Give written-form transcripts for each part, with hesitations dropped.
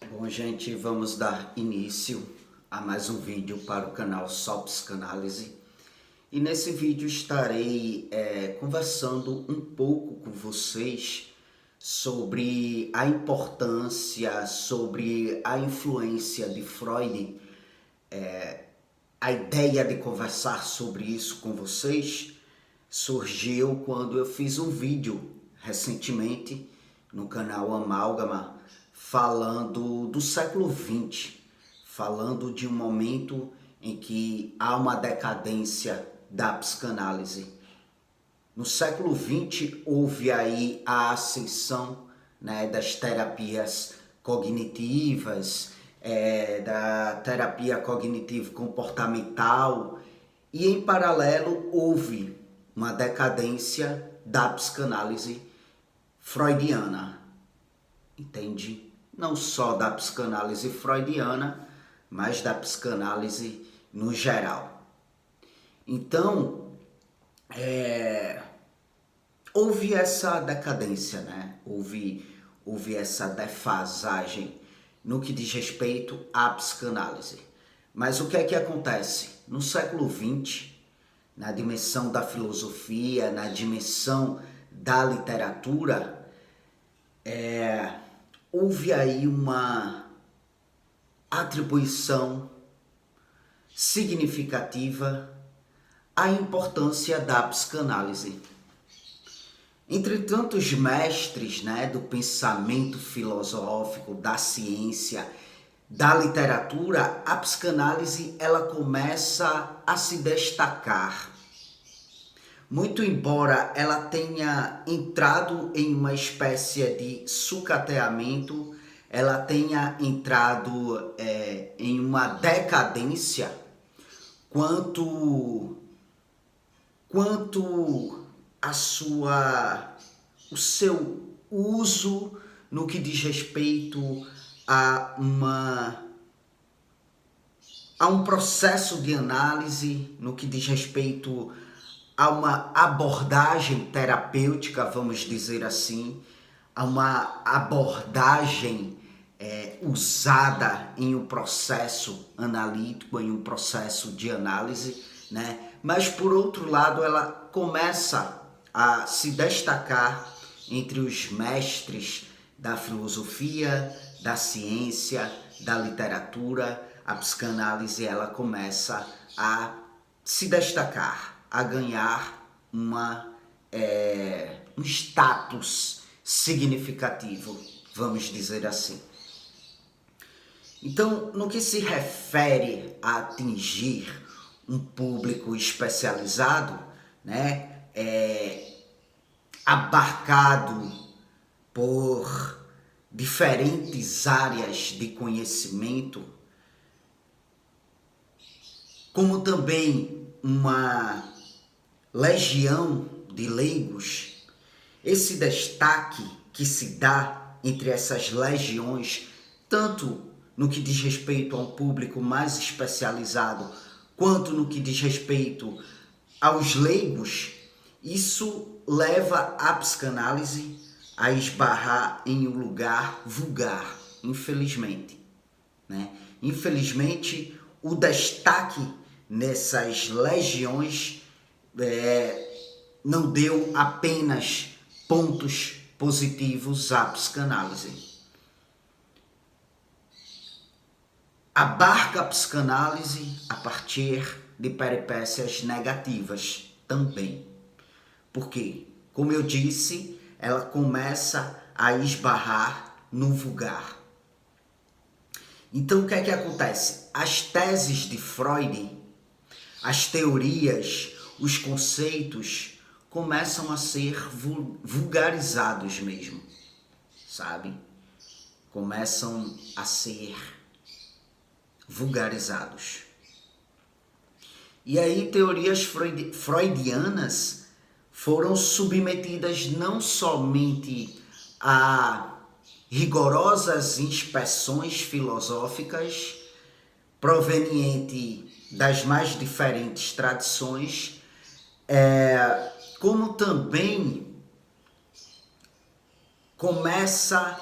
Bom, gente, vamos dar início a mais um vídeo para o canal Só Psicanálise. E nesse vídeo estarei conversando um pouco com vocês sobre a importância, sobre a influência de Freud. A ideia de conversar sobre isso com vocês surgiu quando eu fiz um vídeo recentemente no canal Amálgama falando do século XX, falando de um momento em que há uma decadência da psicanálise. No século XX houve aí a ascensão, das terapias cognitivas, da terapia cognitivo-comportamental, e em paralelo houve uma decadência da psicanálise freudiana, entende? Não só da psicanálise freudiana, mas da psicanálise no geral. Então, houve essa decadência, houve essa defasagem no que diz respeito à psicanálise. Mas o que é que acontece? No século XX, na dimensão da filosofia, na dimensão da literatura, houve aí uma atribuição significativa à importância da psicanálise. Entre tantos mestres, do pensamento filosófico, da ciência, da literatura, a psicanálise ela começa a se destacar. Muito embora ela tenha entrado em uma espécie de sucateamento, ela tenha entrado em uma decadência quanto o seu uso no que diz respeito a um processo de análise, no que diz respeito a uma abordagem terapêutica, vamos dizer assim, a uma abordagem usada em um processo analítico, em um processo de análise, Mas, por outro lado, ela começa a se destacar entre os mestres da filosofia, da ciência, da literatura. A psicanálise ela começa a se destacar, a ganhar um status significativo, vamos dizer assim. Então, no que se refere a atingir um público especializado, abarcado por diferentes áreas de conhecimento, como também uma legião de leigos, esse destaque que se dá entre essas legiões, tanto no que diz respeito a um público mais especializado, quanto no que diz respeito aos leigos, isso leva a psicanálise a esbarrar em um lugar vulgar, infelizmente. Infelizmente, o destaque nessas legiões não deu apenas pontos positivos à psicanálise. Abarca a psicanálise a partir de peripécias negativas também. Porque, como eu disse, ela começa a esbarrar no vulgar. Então, o que é que acontece? As teses de Freud, as teorias, os conceitos começam a ser vulgarizados mesmo, sabe? Começam a ser vulgarizados. E aí teorias freudianas foram submetidas não somente a rigorosas inspeções filosóficas provenientes das mais diferentes tradições, como também começa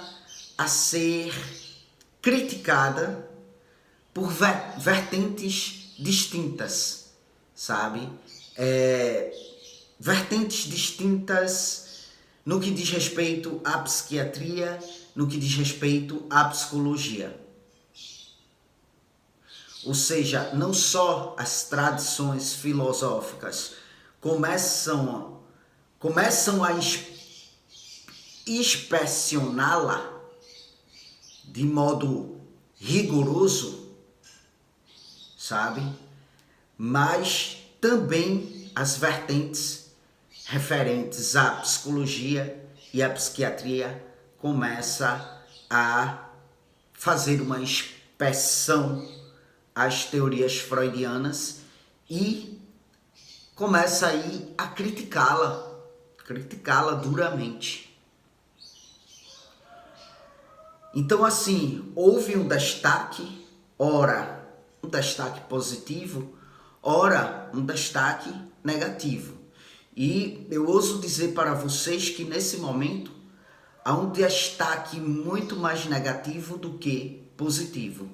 a ser criticada por vertentes distintas, sabe? Vertentes distintas no que diz respeito à psiquiatria, no que diz respeito à psicologia. Ou seja, não só as tradições filosóficas começam a inspecioná-la de modo rigoroso, sabe? Mas também as vertentes referentes à psicologia e à psiquiatria começa a fazer uma inspeção às teorias freudianas e começa aí a criticá-la duramente. Então, assim, houve um destaque, ora um destaque positivo, ora um destaque negativo. E eu ouso dizer para vocês que nesse momento há um destaque muito mais negativo do que positivo.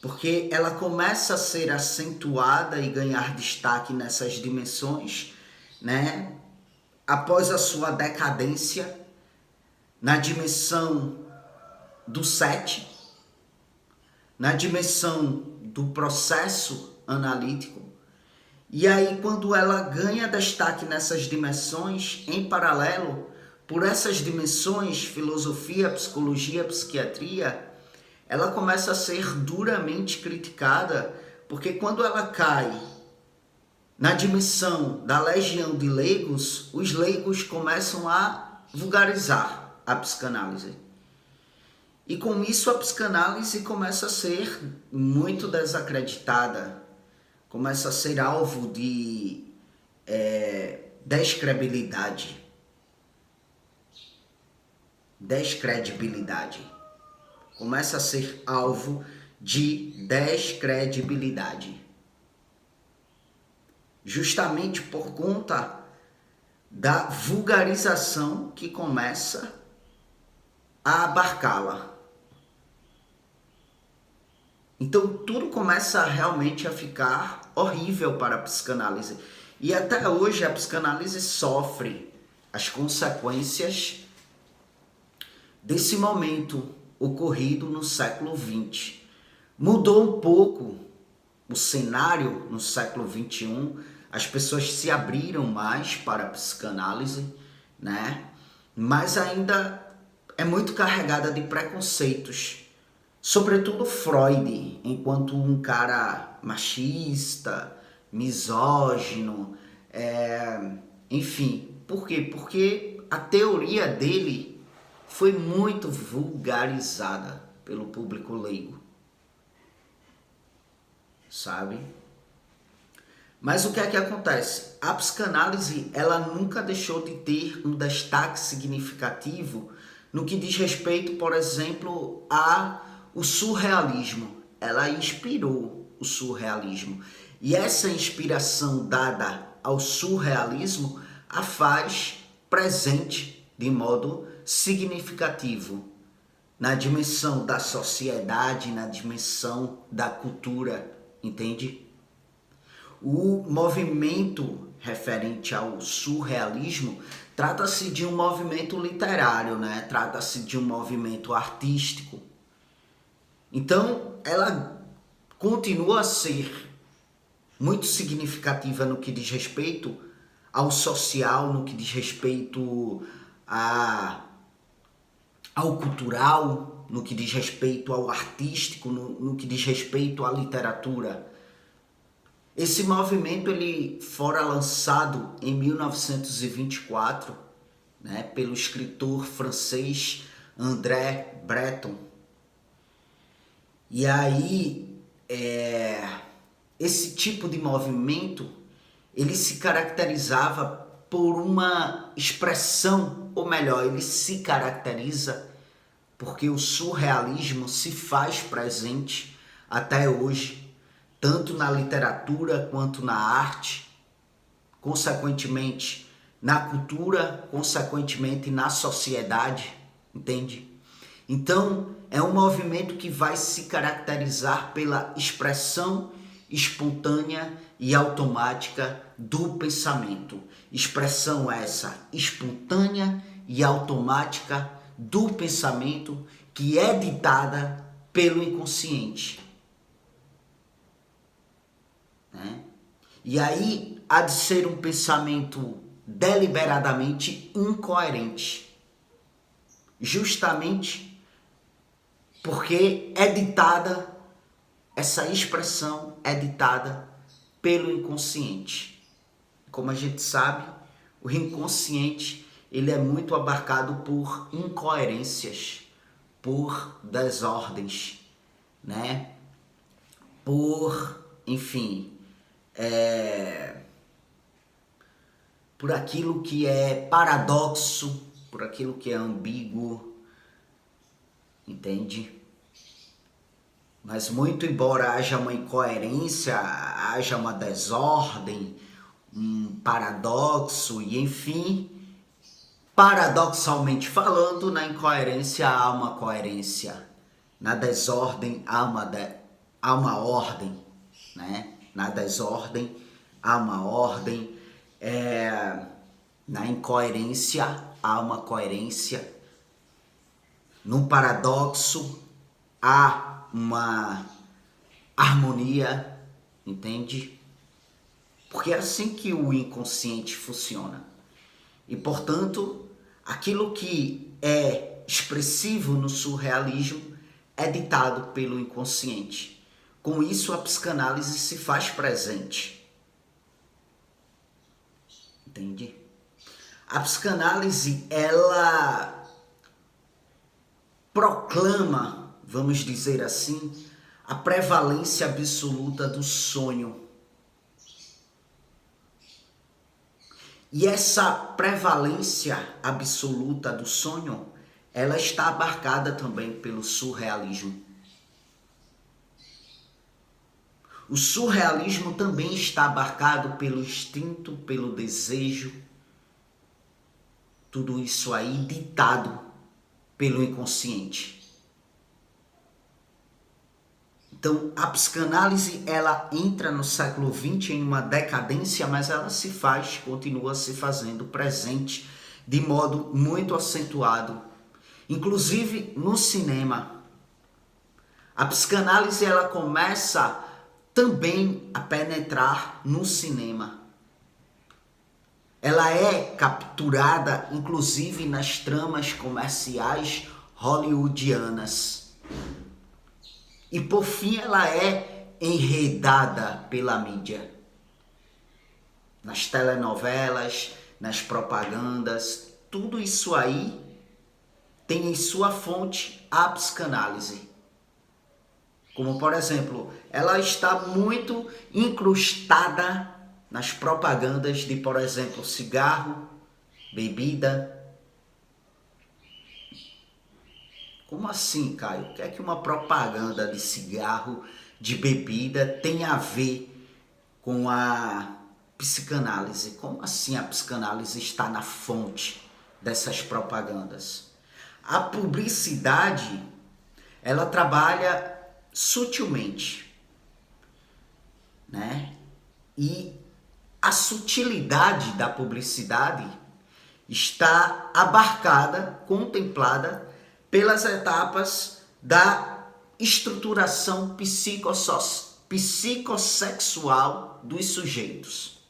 Porque ela começa a ser acentuada e ganhar destaque nessas dimensões, né? Após a sua decadência, na dimensão do 7, na dimensão do processo analítico. E aí, quando ela ganha destaque nessas dimensões, em paralelo, por essas dimensões, filosofia, psicologia, psiquiatria, ela começa a ser duramente criticada, porque quando ela cai na dimensão da legião de leigos, os leigos começam a vulgarizar a psicanálise. E com isso a psicanálise começa a ser muito desacreditada, começa a ser alvo de descredibilidade. Começa a ser alvo de descredibilidade. Justamente por conta da vulgarização que começa a abarcá-la. Então tudo começa realmente a ficar horrível para a psicanálise. E até hoje a psicanálise sofre as consequências desse momento ocorrido no século XX. Mudou um pouco o cenário no século XXI, as pessoas se abriram mais para a psicanálise, né? Mas ainda é muito carregada de preconceitos, sobretudo Freud, enquanto um cara machista, misógino, enfim. Por quê? Porque a teoria dele foi muito vulgarizada pelo público leigo, sabe? Mas o que é que acontece? A psicanálise, ela nunca deixou de ter um destaque significativo no que diz respeito, por exemplo, ao surrealismo. Ela inspirou o surrealismo. E essa inspiração dada ao surrealismo a faz presente de modo significativo na dimensão da sociedade, na dimensão da cultura, entende? O movimento referente ao surrealismo trata-se de um movimento literário, né? Trata-se de um movimento artístico. Então, ela continua a ser muito significativa no que diz respeito ao social, no que diz respeito ao cultural, no que diz respeito ao artístico, no que diz respeito à literatura. Esse movimento ele fora lançado em 1924, né, pelo escritor francês André Breton. E aí, esse tipo de movimento, ele se caracterizava por uma expressão, ou melhor, ele se caracteriza porque o surrealismo se faz presente até hoje, tanto na literatura quanto na arte, consequentemente na cultura, consequentemente na sociedade, entende? Então, é um movimento que vai se caracterizar pela expressão espontânea e automática do pensamento. Expressão essa espontânea e automática do pensamento que é ditada pelo inconsciente. Né? E aí há de ser um pensamento deliberadamente incoerente, justamente porque essa expressão é ditada pelo inconsciente. Como a gente sabe, o inconsciente ele é muito abarcado por incoerências, por desordens, né? Enfim, por aquilo que é paradoxo, por aquilo que é ambíguo, entende? Mas muito embora haja uma incoerência, haja uma desordem, um paradoxo e enfim, paradoxalmente falando, na incoerência há uma coerência, na desordem há uma ordem, né? Na desordem há uma ordem, na incoerência há uma coerência, no paradoxo há uma harmonia, entende? Porque é assim que o inconsciente funciona. E, portanto, aquilo que é expressivo no surrealismo é ditado pelo inconsciente. Com isso, a psicanálise se faz presente. Entende? A psicanálise, ela proclama, vamos dizer assim, a prevalência absoluta do sonho. E essa prevalência absoluta do sonho, ela está abarcada também pelo surrealismo. O surrealismo também está abarcado pelo instinto, pelo desejo, tudo isso aí ditado pelo inconsciente. Então, a psicanálise, ela entra no século XX em uma decadência, mas ela continua se fazendo presente de modo muito acentuado, inclusive no cinema. A psicanálise, ela começa também a penetrar no cinema. Ela é capturada, inclusive, nas tramas comerciais hollywoodianas. E, por fim, ela é enredada pela mídia. Nas telenovelas, nas propagandas, tudo isso aí tem em sua fonte a psicanálise. Como, por exemplo, ela está muito incrustada nas propagandas de, por exemplo, cigarro, bebida. Como assim, Caio? O que é que uma propaganda de cigarro, de bebida tem a ver com a psicanálise? Como assim a psicanálise está na fonte dessas propagandas? A publicidade, ela trabalha sutilmente, né? E a sutilidade da publicidade está abarcada, contemplada pelas etapas da estruturação psicossexual dos sujeitos.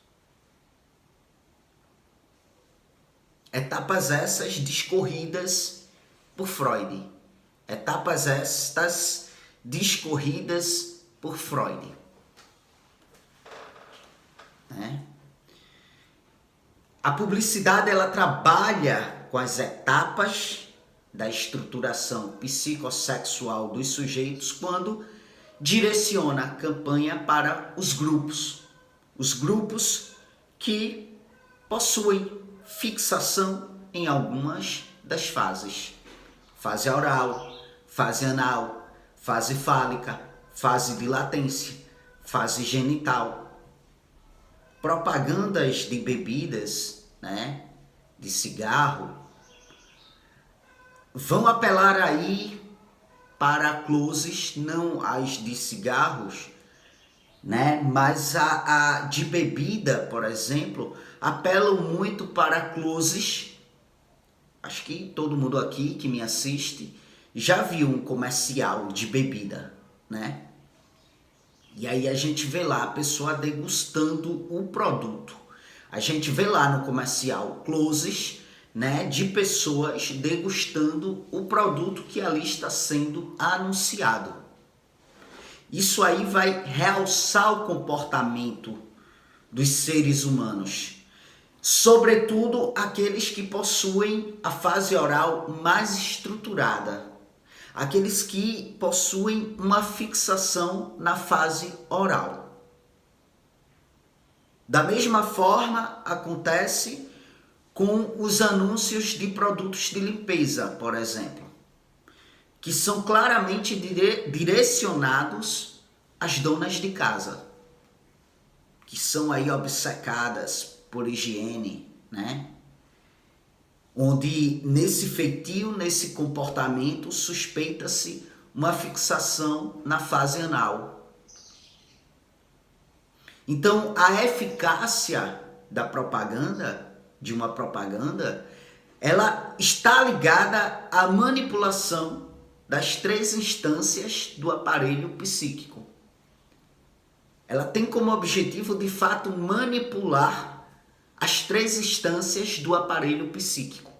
Etapas essas discorridas por Freud. Etapas estas discorridas por Freud. Né? A publicidade, ela trabalha com as etapas da estruturação psicossexual dos sujeitos quando direciona a campanha para os grupos que possuem fixação em algumas das fases. Fase oral, fase anal, fase fálica, fase de latência, fase genital. Propagandas de bebidas, né, de cigarro, vão apelar aí para closes, não as de cigarros, né? Mas a de bebida, por exemplo, apelam muito para closes. Acho que todo mundo aqui que me assiste já viu um comercial de bebida, né? E aí a gente vê lá a pessoa degustando o produto. A gente vê lá no comercial closes, né, de pessoas degustando o produto que ali está sendo anunciado. Isso aí vai realçar o comportamento dos seres humanos, sobretudo aqueles que possuem a fase oral mais estruturada, aqueles que possuem uma fixação na fase oral. Da mesma forma, acontece com os anúncios de produtos de limpeza, por exemplo, que são claramente direcionados às donas de casa, que são aí obcecadas por higiene, né? Onde nesse feitio, nesse comportamento, suspeita-se uma fixação na fase anal. Então, a eficácia da propaganda, de uma propaganda, ela está ligada à manipulação das 3 instâncias do aparelho psíquico. Ela tem como objetivo, de fato, manipular as 3 instâncias do aparelho psíquico.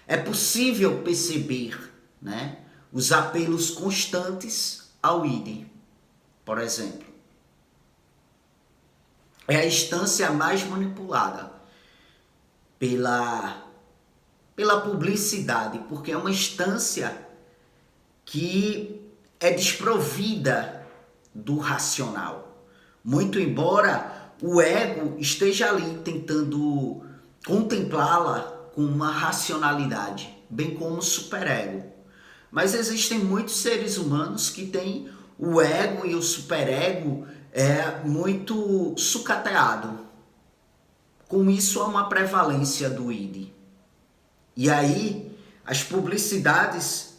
É possível perceber, né, os apelos constantes ao id, por exemplo. É a instância mais manipulada pela publicidade, porque é uma instância que é desprovida do racional. Muito embora o ego esteja ali tentando contemplá-la com uma racionalidade, bem como o superego. Mas existem muitos seres humanos que têm o ego e o superego muito sucateado. Com isso há uma prevalência do id. E aí as publicidades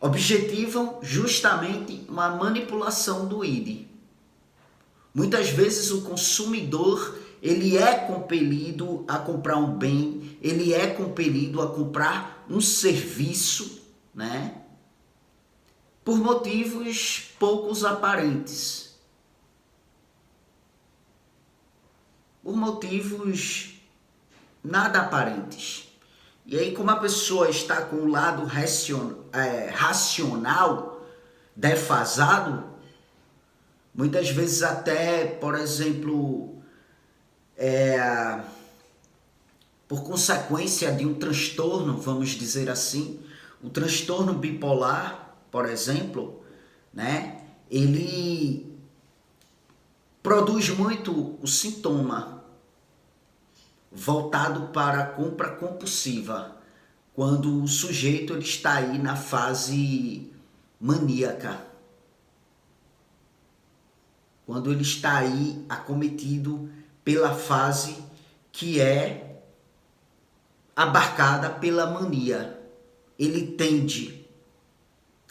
objetivam justamente uma manipulação do id. Muitas vezes o consumidor, ele é compelido a comprar um bem, ele é compelido a comprar um serviço, né? Por motivos poucos aparentes. Por motivos nada aparentes. E aí, como a pessoa está com o lado racional defasado, muitas vezes até, por exemplo, por consequência de um transtorno, vamos dizer assim, o transtorno bipolar, por exemplo, né, ele produz muito o sintoma voltado para a compra compulsiva, quando o sujeito ele está aí na fase maníaca, quando ele está aí acometido pela fase que é abarcada pela mania. Ele tende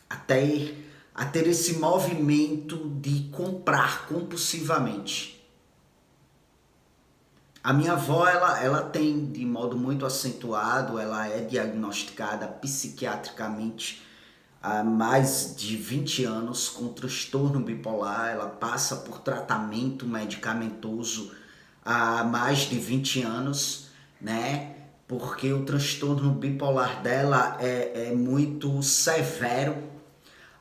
a ter esse movimento de comprar compulsivamente. A minha avó, ela tem de modo muito acentuado, ela é diagnosticada psiquiatricamente há mais de 20 anos com transtorno bipolar. Ela passa por tratamento medicamentoso há mais de 20 anos, né? Porque o transtorno bipolar dela é muito severo.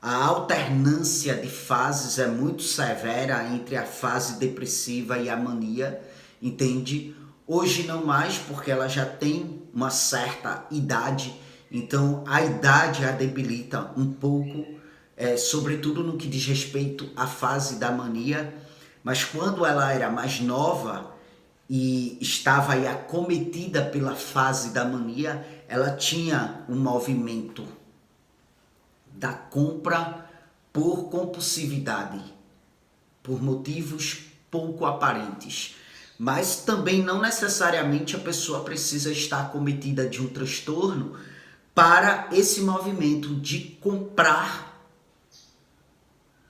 A alternância de fases é muito severa entre a fase depressiva e a mania, entende? Hoje não mais, porque ela já tem uma certa idade, então a idade a debilita um pouco, sobretudo no que diz respeito à fase da mania. Mas quando ela era mais nova e estava aí acometida pela fase da mania, ela tinha um movimento da compra por compulsividade, por motivos pouco aparentes. Mas também não necessariamente a pessoa precisa estar acometida de um transtorno para esse movimento de comprar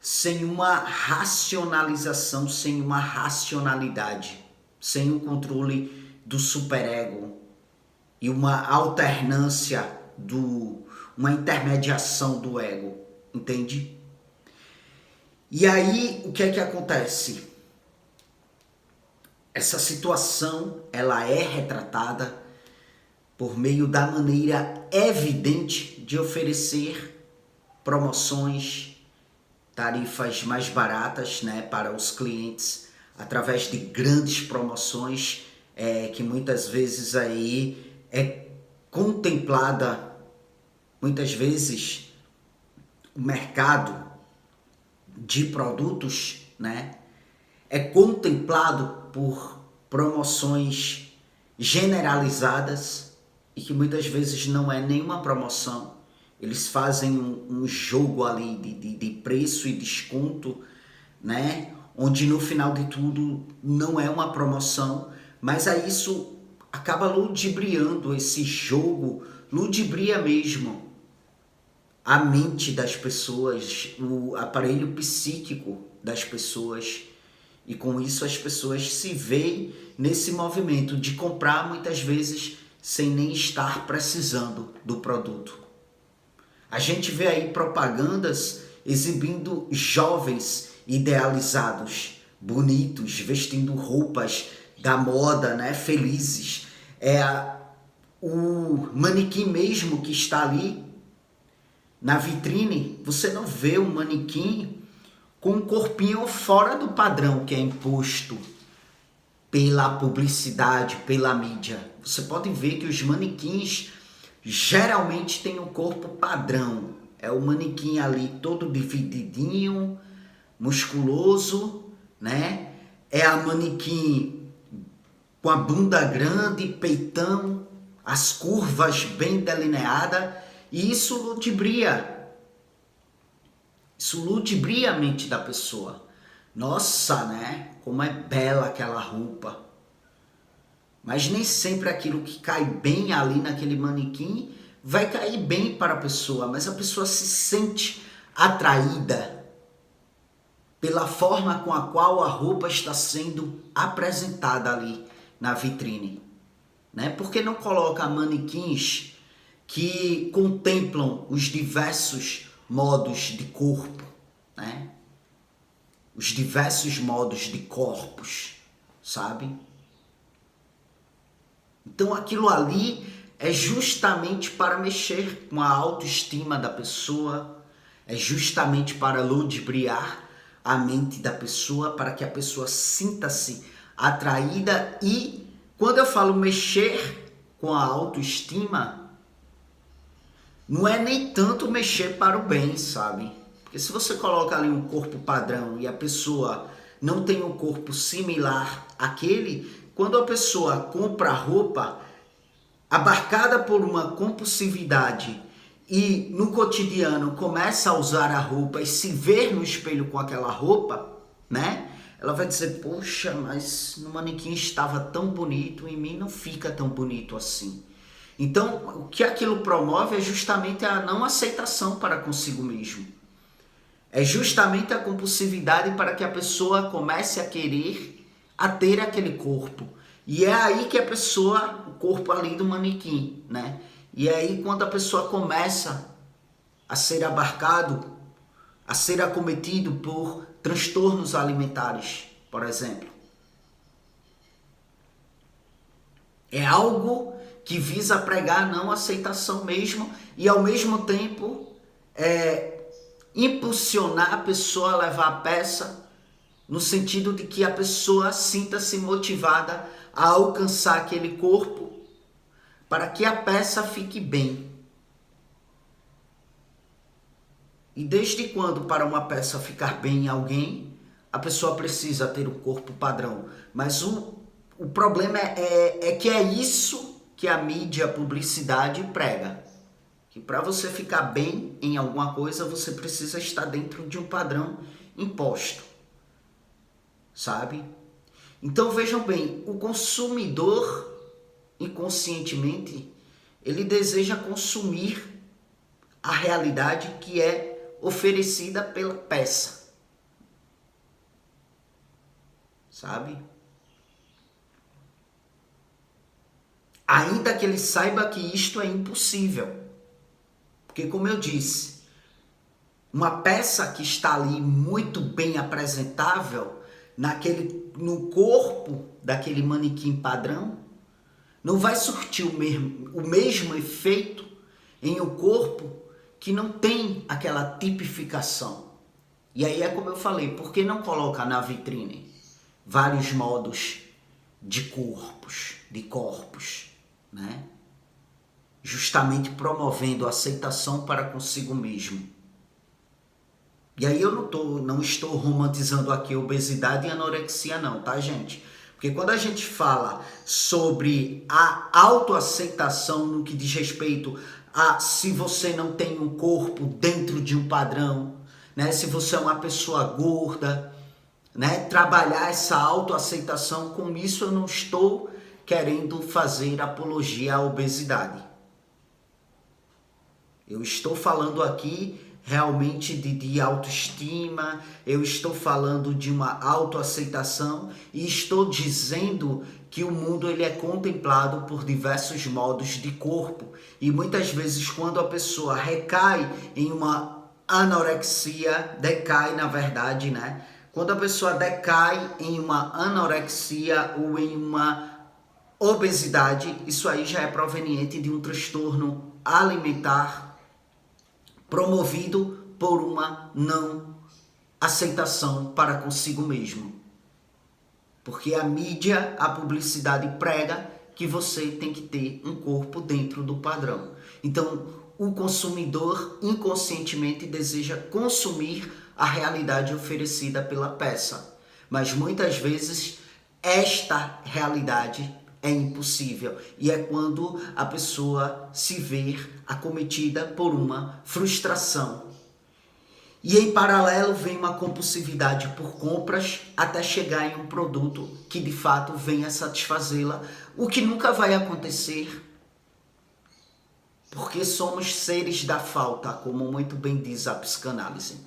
sem uma racionalização, sem uma racionalidade, sem o controle do superego e uma alternância uma intermediação do ego, entende? E aí, o que é que acontece? Essa situação, ela é retratada por meio da maneira evidente de oferecer promoções, tarifas mais baratas, né, para os clientes, através de grandes promoções que muitas vezes aí é contemplada, muitas vezes o mercado de produtos, né, é contemplado por promoções generalizadas e que muitas vezes não é nenhuma promoção. Eles fazem um jogo ali de preço e desconto, né? Onde no final de tudo não é uma promoção, mas aí isso acaba ludibriando, esse jogo ludibria mesmo a mente das pessoas, o aparelho psíquico das pessoas. E com isso as pessoas se veem nesse movimento de comprar muitas vezes sem nem estar precisando do produto. A gente vê aí propagandas exibindo jovens idealizados, bonitos, vestindo roupas da moda, né, felizes. O manequim mesmo que está ali na vitrine, você não vê um manequim com um corpinho fora do padrão que é imposto pela publicidade, pela mídia. Você pode ver que os manequins geralmente têm um corpo padrão. É o manequim ali todo divididinho, musculoso, né? É a manequim com a bunda grande, peitão, as curvas bem delineadas, e isso ludibria a mente da pessoa. Nossa, né? Como é bela aquela roupa. Mas nem sempre aquilo que cai bem ali naquele manequim vai cair bem para a pessoa, mas a pessoa se sente atraída pela forma com a qual a roupa está sendo apresentada ali na vitrine, né? Por que não coloca manequins que contemplam os diversos modos de corpo, né? Os diversos modos de corpos, sabe? Então aquilo ali é justamente para mexer com a autoestima da pessoa, é justamente para ludibriar a mente da pessoa, para que a pessoa sinta-se atraída. E quando eu falo mexer com a autoestima, não é nem tanto mexer para o bem, sabe? Porque se você coloca ali um corpo padrão e a pessoa não tem um corpo similar àquele, quando a pessoa compra roupa abarcada por uma compulsividade e no cotidiano começa a usar a roupa e se ver no espelho com aquela roupa, né? Ela vai dizer, poxa, mas no manequim estava tão bonito, em mim não fica tão bonito assim. Então, o que aquilo promove é justamente a não aceitação para consigo mesmo. É justamente a compulsividade para que a pessoa comece a querer a ter aquele corpo. E é aí que a pessoa, o corpo ali do manequim, né? E é aí quando a pessoa começa a ser abarcado, a ser acometido por transtornos alimentares, por exemplo. É algo que visa pregar a não aceitação mesmo e ao mesmo tempo impulsionar a pessoa a levar a peça no sentido de que a pessoa sinta-se motivada a alcançar aquele corpo para que a peça fique bem. E desde quando para uma peça ficar bem em alguém, a pessoa precisa ter um corpo padrão? Mas o problema é que é isso que a mídia, a publicidade prega. Que para você ficar bem em alguma coisa, você precisa estar dentro de um padrão imposto. Sabe? Então vejam bem, o consumidor inconscientemente, ele deseja consumir a realidade que é oferecida pela peça. Sabe? Ainda que ele saiba que isto é impossível. Porque, como eu disse, uma peça que está ali muito bem apresentável no corpo daquele manequim padrão, não vai surtir o mesmo efeito em um corpo que não tem aquela tipificação. E aí é como eu falei, por que não colocar na vitrine vários modos de corpos, né? Justamente promovendo a aceitação para consigo mesmo. E aí eu não estou romantizando aqui obesidade e anorexia não, tá, gente? Porque quando a gente fala sobre a autoaceitação no que diz respeito a se você não tem um corpo dentro de um padrão, né? Se você é uma pessoa gorda, né? Trabalhar essa autoaceitação, com isso eu não estou querendo fazer apologia à obesidade. Eu estou falando aqui realmente de autoestima, eu estou falando de uma autoaceitação e estou dizendo que o mundo ele é contemplado por diversos modos de corpo. E muitas vezes quando a pessoa recai em uma anorexia, decai na verdade, né? Quando a pessoa decai em uma anorexia ou em uma obesidade, isso aí já é proveniente de um transtorno alimentar promovido por uma não aceitação para consigo mesmo. Porque a mídia, a publicidade prega que você tem que ter um corpo dentro do padrão. Então, o consumidor inconscientemente deseja consumir a realidade oferecida pela peça. Mas muitas vezes esta realidade é impossível. E é quando a pessoa se vê acometida por uma frustração. E em paralelo vem uma compulsividade por compras até chegar em um produto que de fato venha satisfazê-la, o que nunca vai acontecer, porque somos seres da falta, como muito bem diz a psicanálise.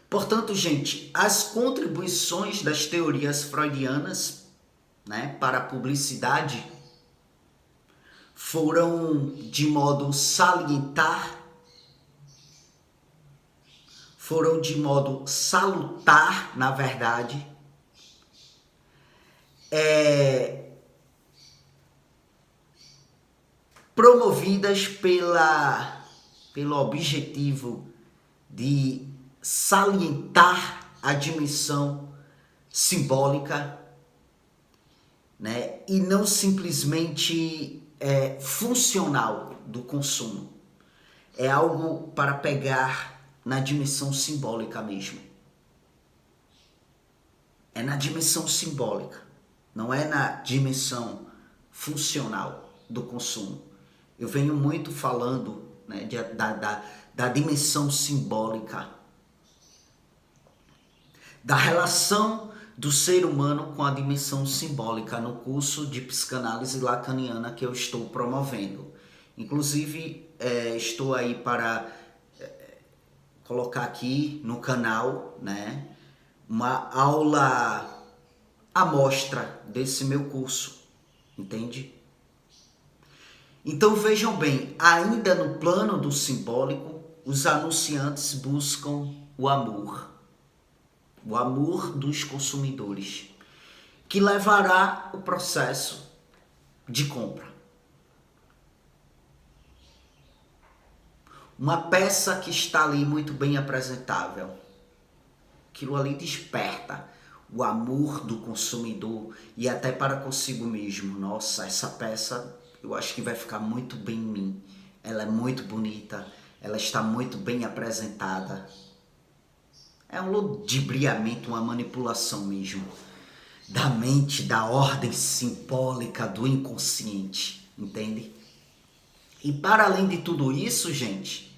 Portanto, gente, as contribuições das teorias freudianas, né, para a publicidade foram de modo salutar, na verdade, promovidas pelo objetivo de salientar a dimensão simbólica, né? E não simplesmente funcional do consumo. É algo para pegar na dimensão simbólica mesmo. É na dimensão simbólica, não é na dimensão funcional do consumo. Eu venho muito falando, né, da dimensão simbólica, da relação do ser humano com a dimensão simbólica no curso de psicanálise lacaniana que eu estou promovendo. Inclusive, estou aí para colocar aqui no canal, né, uma aula amostra desse meu curso, entende? Então vejam bem, ainda no plano do simbólico, os anunciantes buscam o amor dos consumidores, que levará o processo de compra. Uma peça que está ali muito bem apresentável, aquilo ali desperta o amor do consumidor e até para consigo mesmo. Nossa, essa peça eu acho que vai ficar muito bem em mim. Ela é muito bonita, ela está muito bem apresentada. É um ludibriamento, uma manipulação mesmo da mente, da ordem simbólica do inconsciente, entende? E para além de tudo isso, gente,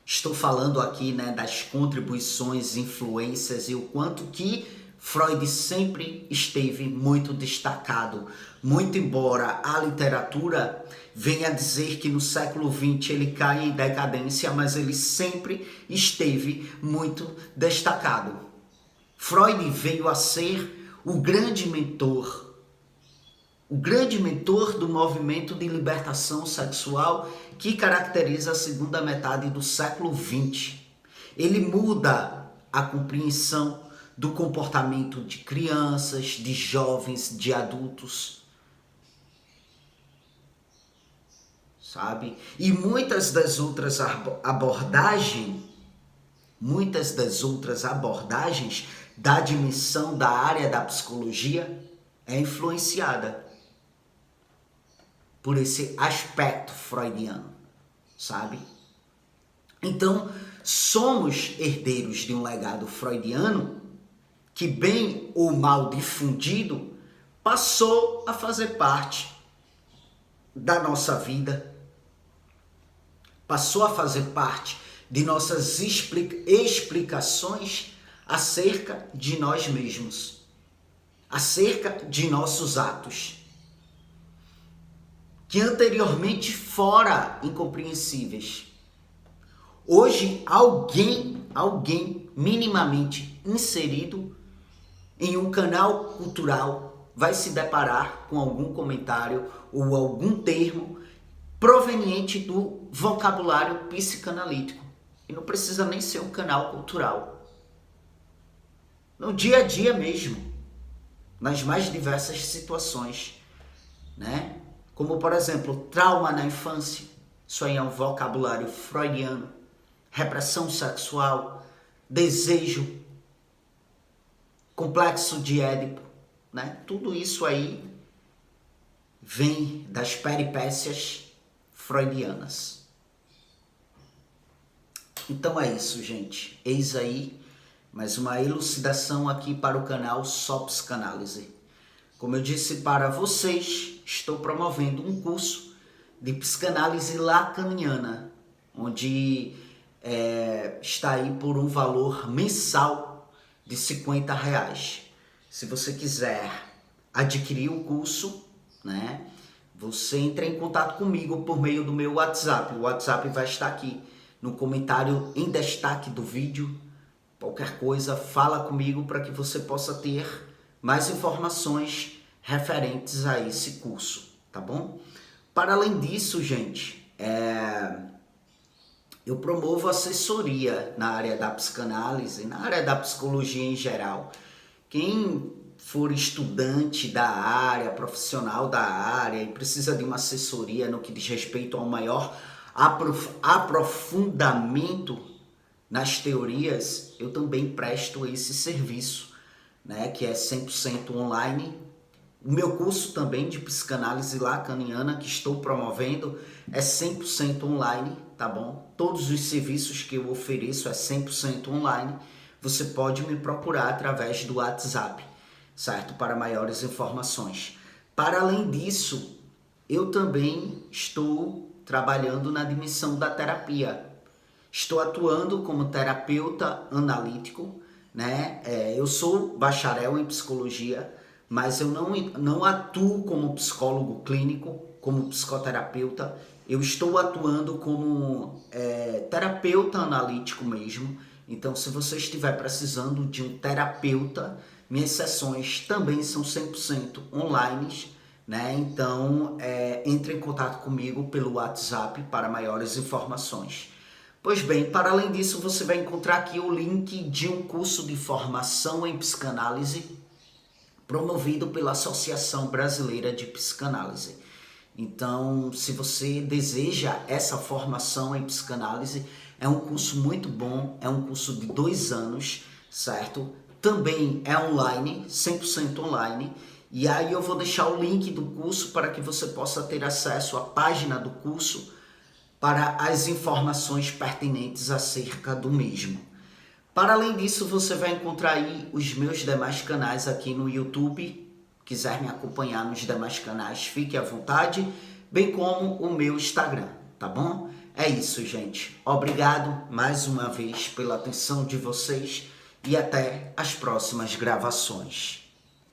estou falando aqui, né, das contribuições, influências e o quanto que Freud sempre esteve muito destacado, muito embora a literatura venha dizer que no século XX ele cai em decadência, mas ele sempre esteve muito destacado. Freud veio a ser o grande mentor do movimento de libertação sexual que caracteriza a segunda metade do século XX. Ele muda a compreensão do comportamento de crianças, de jovens, de adultos, sabe? E muitas das outras abordagens da dimensão da área da psicologia é influenciada por esse aspecto freudiano, sabe? Então, somos herdeiros de um legado freudiano que, bem ou mal difundido, passou a fazer parte da nossa vida, passou a fazer parte de nossas explicações acerca de nós mesmos, acerca de nossos atos, que anteriormente fora incompreensíveis. Hoje, alguém minimamente inserido em um canal cultural vai se deparar com algum comentário ou algum termo proveniente do vocabulário psicanalítico. E não precisa nem ser um canal cultural. No dia a dia mesmo, nas mais diversas situações, né? Como, por exemplo, trauma na infância, isso aí é um vocabulário freudiano, repressão sexual, desejo, complexo de Édipo, né? Tudo isso aí vem das peripécias freudianas. Então é isso, gente. Eis aí mais uma elucidação aqui para o canal Só Psicanálise. Como eu disse para vocês, estou promovendo um curso de psicanálise lacaniana, onde está aí por um valor mensal de R$50. Se você quiser adquirir o curso, né, você entra em contato comigo por meio do meu WhatsApp. O WhatsApp vai estar aqui no comentário em destaque do vídeo. Qualquer coisa, fala comigo para que você possa ter mais informações referentes a esse curso, tá bom? Para além disso, gente, eu promovo assessoria na área da psicanálise, na área da psicologia em geral. Quem for estudante da área, profissional da área e precisa de uma assessoria no que diz respeito ao maior aprofundamento nas teorias, eu também presto esse serviço, né, que é 100% online. O meu curso também de psicanálise lacaniana que estou promovendo é 100% online, tá bom? Todos os serviços que eu ofereço é 100% online. Você pode me procurar através do WhatsApp, certo? Para maiores informações. Para além disso, eu também estou trabalhando na dimensão da terapia. Estou atuando como terapeuta analítico, né? Eu sou bacharel em psicologia, mas eu não atuo como psicólogo clínico, como psicoterapeuta. Eu estou atuando como terapeuta analítico mesmo. Então, se você estiver precisando de um terapeuta, minhas sessões também são 100% online, né? Então, entre em contato comigo pelo WhatsApp para maiores informações. Pois bem, para além disso, você vai encontrar aqui o link de um curso de formação em psicanálise promovido pela Associação Brasileira de Psicanálise. Então, se você deseja essa formação em psicanálise, é um curso muito bom, é um curso de 2 anos, certo? Também é online, 100% online. E aí eu vou deixar o link do curso para que você possa ter acesso à página do curso para as informações pertinentes acerca do mesmo. Para além disso, você vai encontrar aí os meus demais canais aqui no YouTube. Quiser me acompanhar nos demais canais, fique à vontade, bem como o meu Instagram, tá bom? É isso, gente. Obrigado mais uma vez pela atenção de vocês e até as próximas gravações.